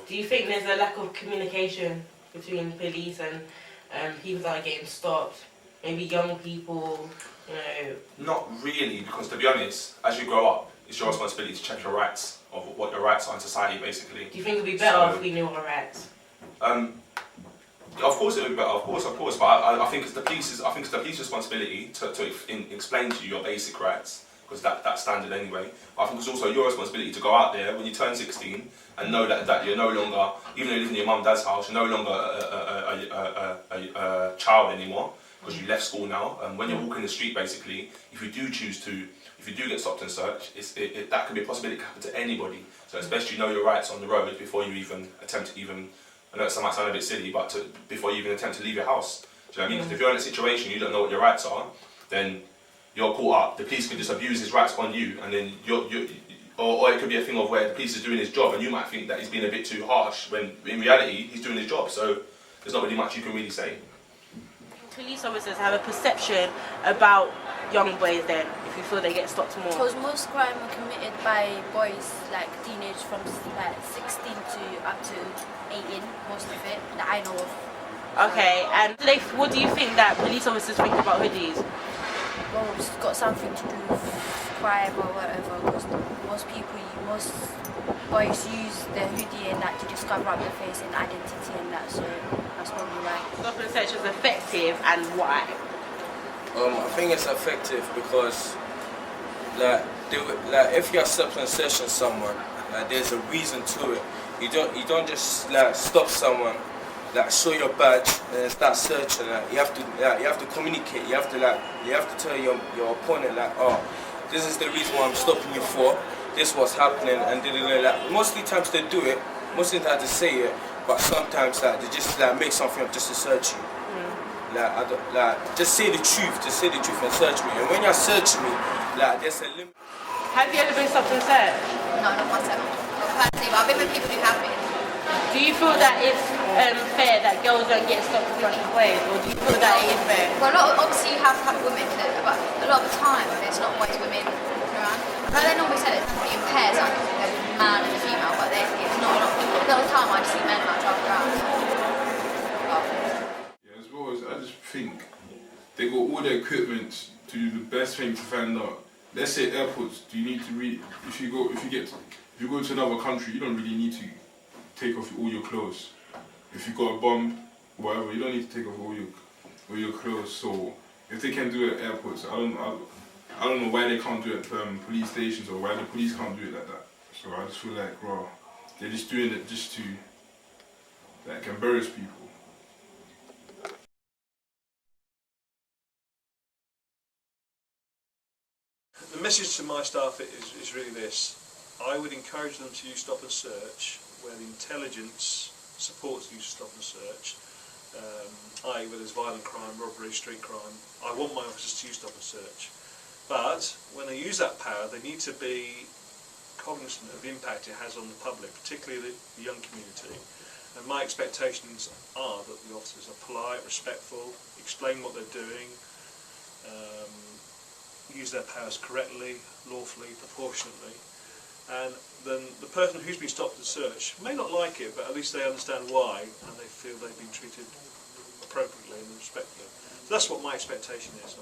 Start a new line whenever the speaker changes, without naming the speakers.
Do you think there's a lack of communication between police and people that are getting stopped? Maybe young people, you know?
Not really, because to be honest, as you grow up, it's your responsibility to check your rights, of what your rights are in society, basically.
Do you think it would be better if we knew our rights?
Of course it would be better, of course, but I think it's the police's responsibility to explain to you your basic rights, because that's standard anyway. But I think it's also your responsibility to go out there when you turn 16 and know that you're no longer, even though you live in your mum and dad's house, you're no longer a child anymore, because you left school now. And when you're walking the street, basically, if you do get stopped and searched, that could be a possibility to happen to anybody. So it's best you know your rights on the road before you even attempt to I know it might sound a bit silly, but before you even attempt to leave your house. Do you know what I mean? Because if you're in a situation you don't know what your rights are, then you're caught up. The police could just abuse his rights on you, and then or it could be a thing of where the police is doing his job, and you might think that he's being a bit too harsh, when in reality he's doing his job. So there's not really much you can really say.
Police officers have a perception about young boys then, if you feel they get stopped more?
Because most crime are committed by boys, like teenage, from like 16 to up to 18, most of it, that I know of.
Okay, and what do you think that police officers think about hoodies?
Well, it's got something to do with crime or whatever, because most boys use the hoodie and that to just cover up their face and identity and that, so that's probably why.
Stop and search is effective, and why?
I think it's effective because, if you're stop and searching someone, there's a reason to it. You don't just stop someone, show your badge and start searching. You have to communicate. You have to tell your opponent oh, this is the reason why I'm stopping you for. This was happening, and mostly times they do it. Mostly times they say it, but sometimes they just make something up just to search you. Just say the truth, and search me. And when you're searching me, there's a limit.
Have you ever been stopped and searched?
No, not myself. Not personally, but I've been with people who have been.
Do you feel that it's fair that girls don't get stopped as much as boys, or do you feel that it is fair?
Well, obviously you have women, but a lot of the time it's not always women around. But they normally say it in pairs, like a man and a female, but it's not a lot of the time I just see men travel around.
I just think they got all the equipment to do the best thing to find out. Let's say airports, do you need to if you go to another country, you don't really need to take off all your clothes. If you got a bomb, whatever, you don't need to take off all your clothes. So if they can do it at airports, I don't know why they can't do it at police stations, or why the police can't do it like that. So I just feel like, they're just doing it just to embarrass people.
The message to my staff is really this. I would encourage them to use stop and search where the intelligence supports the use of stop and search, i.e. where there's violent crime, robbery, street crime. I want my officers to use stop and search. But when they use that power, they need to be cognizant of the impact it has on the public, particularly the young community. And my expectations are that the officers are polite, respectful, explain what they're doing, use their powers correctly, lawfully, proportionately, and then the person who's been stopped and searched may not like it, but at least they understand why, and they feel they've been treated appropriately and respectfully. So that's what my expectation is.